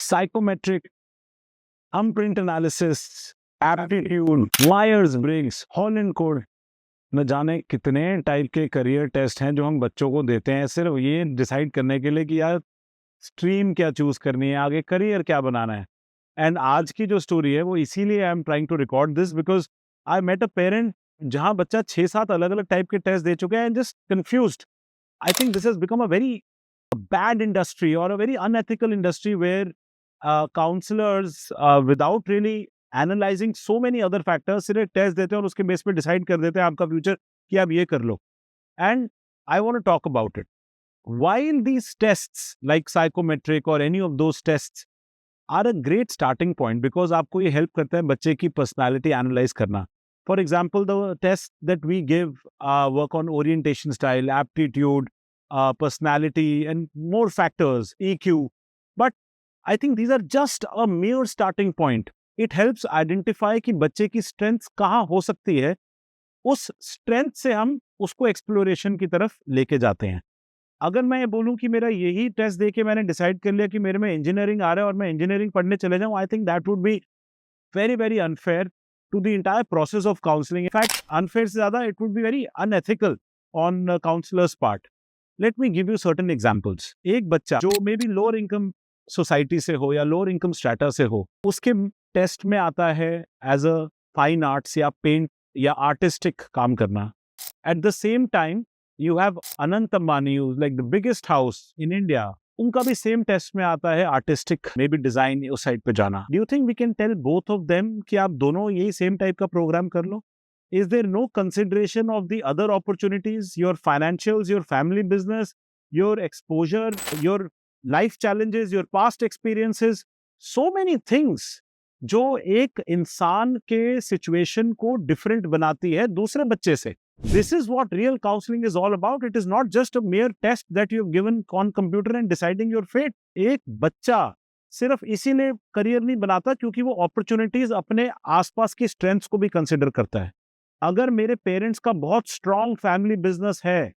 Psychometric, thumbprint analysis, aptitude, Myers Briggs, Holland code, न जाने कितने टाइप के करियर टेस्ट हैं जो हम बच्चों को देते हैं सिर्फ ये डिसाइड करने के लिए कि यार स्ट्रीम क्या चूज करनी है, आगे करियर क्या बनाना है। एंड आज की जो स्टोरी है वो इसीलिए I am trying to record this because I met a parent जहां बच्चा 6-7 अलग अलग टाइप के टेस्ट दे चुके हैं, just confused. I think this has become a very bad industry or a very unethical industry where counselors, without really analyzing so many other factors, सिर्फ test देते हैं और उसके बेस पे डिसाइड कर देते हैं आपका फ्यूचर कि आप ये कर लो. And I want to talk about it. While these tests like psychometric or any of those tests are a great starting point because आपको ये help करता है बच्चे की personality analyze करना. For example, the tests that we give work on orientation style, aptitude, personality, and more factors, EQ. But I think these are just a mere starting point. It helps identify कि बच्चे की strengths कहाँ हो सकती है. उस strength से हम उसको exploration की तरफ लेके जाते हैं. अगर मैं ये बोलूं कि मेरा यही टेस्ट दे के मैंने डिसाइड कर लिया कि मेरे में इंजीनियरिंग आ रहा है और मैं इंजीनियरिंग पढ़ने चले जाऊं, I think that would be very very unfair to the entire process of counseling. In fact, unfair se zyada, it would be very unethical on counselor's part. Let me give you certain examples. एक बच्चा जो maybe lower income society से हो या lower income strata से हो, उसके test में आता है as a fine arts या paint या artistic काम करना. At the same time, you have Anant Ambani, who's like the biggest house in India. उनका भी सेम टेस्ट में आता है आर्टिस्टिक मे बी डिजाइन उस साइड पे जाना. Do you think we can tell both of them कि आप दोनों यही सेम टाइप का प्रोग्राम कर लो? Is there no consideration of the other opportunities, your financials, your family business, your exposure, your life challenges, your past experiences, so many things जो एक इंसान के सिचुएशन को डिफरेंट बनाती है दूसरे बच्चे से. This is what real counseling is all about. It is not just a mere test that you've given on computer and deciding your fate. एक बच्चा सिर्फ इसीलिए करियर नहीं बनाता क्योंकि वो अपॉर्चुनिटीज अपने आसपास की स्ट्रेंथ्स को भी कंसिडर करता है. अगर मेरे पेरेंट्स का बहुत स्ट्रॉन्ग फैमिली बिजनेस है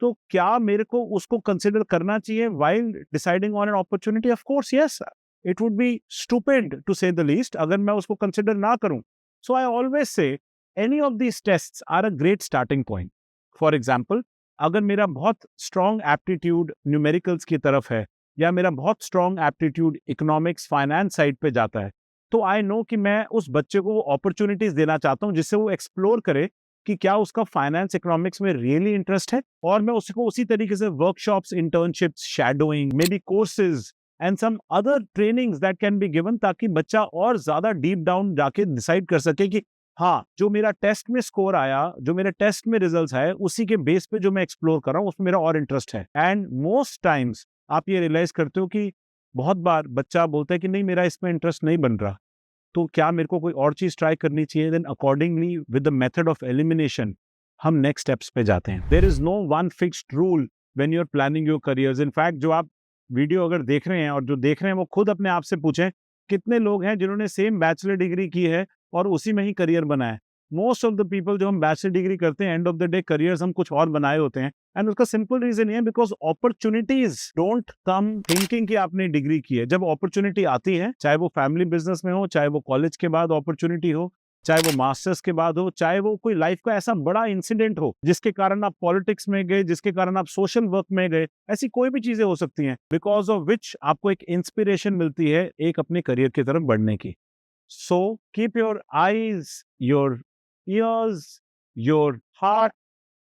तो क्या मेरे को उसको कंसिडर करना चाहिए while deciding on an opportunity? Of course, yes. It would be stupid to say the least अगर मैं उसको कंसिडर ना करूं. So I always say any of these tests are a great starting point. For example, अगर मेरा बहुत strong aptitude numericals की तरफ है या मेरा बहुत strong aptitude economics finance side पे जाता है, तो I know कि मैं उस बच्चे को opportunities देना चाहता हूँ जिससे वो explore करे कि क्या उसका फाइनेंस इकोनॉमिक्स में रियली इंटरेस्ट है, और मैं उसको उसी तरीके से workshops, internships, shadowing, maybe courses and some other trainings that can be given ताकि बच्चा और ज्यादा डीप डाउन जाके डिसाइड कर सके कि हाँ, जो मेरा टेस्ट में स्कोर आया, जो मेरे टेस्ट में रिजल्ट्स आए, उसी के बेस पे जो मैं एक्सप्लोर कर रहा हूँ उसमें मेरा और इंटरेस्ट है. एंड मोस्ट टाइम्स आप ये रियलाइज करते हो कि बहुत बार बच्चा बोलता है कि नहीं मेरा इसमें इंटरेस्ट नहीं बन रहा, तो क्या मेरे को कोई और चीज ट्राई करनी चाहिए. Then accordingly with the method of elimination हम नेक्स्ट स्टेप्स पे जाते हैं. There is no one fixed rule when you are planning your careers. In fact जो आप वीडियो अगर देख रहे हैं और जो देख रहे हैं वो खुद अपने आप से पूछें कितने लोग हैं जिन्होंने सेम बैचलर डिग्री की है और उसी में ही करियर बनाया है. मोस्ट ऑफ द पीपल जो हम बैचलर डिग्री करते हैं, end of the day careers हम कुछ और बनाए होते हैं. एंड उसका सिंपल रीजन ये है because opportunities don't come thinking कि आपने डिग्री की है. जब अपॉर्चुनिटी आती है, चाहे वो फैमिली बिजनेस में हो, चाहे वो कॉलेज के बाद अपॉर्चुनिटी हो, चाहे वो मास्टर्स के बाद हो, चाहे वो कोई लाइफ का ऐसा बड़ा इंसिडेंट हो जिसके कारण आप पॉलिटिक्स में गए, जिसके कारण आप सोशल वर्क में गए, ऐसी कोई भी चीजें हो सकती हैं बिकॉज ऑफ विच आपको एक इंस्पिरेशन मिलती है एक अपने करियर की तरफ बढ़ने की. So keep your eyes, your ears, your heart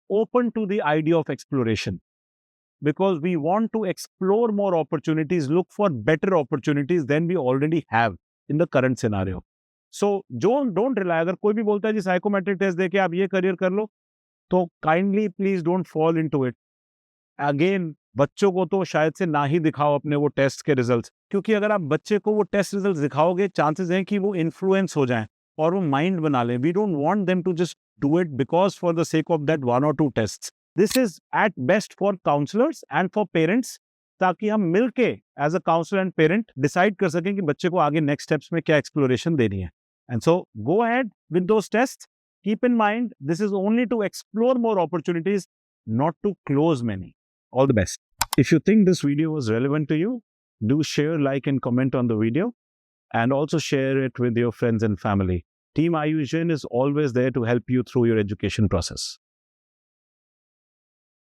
open to the idea of exploration because we want to explore more opportunities, look for better opportunities than we already have in the current scenario. So don't rely. अगर कोई भी बोलता है जी psychometric test देके आप ये career कर लो, तो kindly please don't fall into it. Again बच्चों को तो शायद से ना ही दिखाओ अपने वो टेस्ट के रिजल्ट्स, क्योंकि अगर आप बच्चे को वो टेस्ट रिजल्ट्स दिखाओगे चांसेस हैं कि वो इन्फ्लुएंस हो जाएं और वो माइंड बना लें. We don't want them to just do it because for the sake of that one और two test. This is at best for counsellors and for parents, ताकि हम मिलके as a counsellor and parent decide कर सकें कि बच्चे को आगे नेक्स्ट स्टेप्स में क्या एक्सप्लोरेशन देनी है. And so go ahead with those test. Keep in mind, this is only to explore more opportunities, not to close many. All the best. If you think this video was relevant to you, Do share, like, and comment on the video, and also share it with your friends and family. Team Ayush Jain is always there to help you through your education process.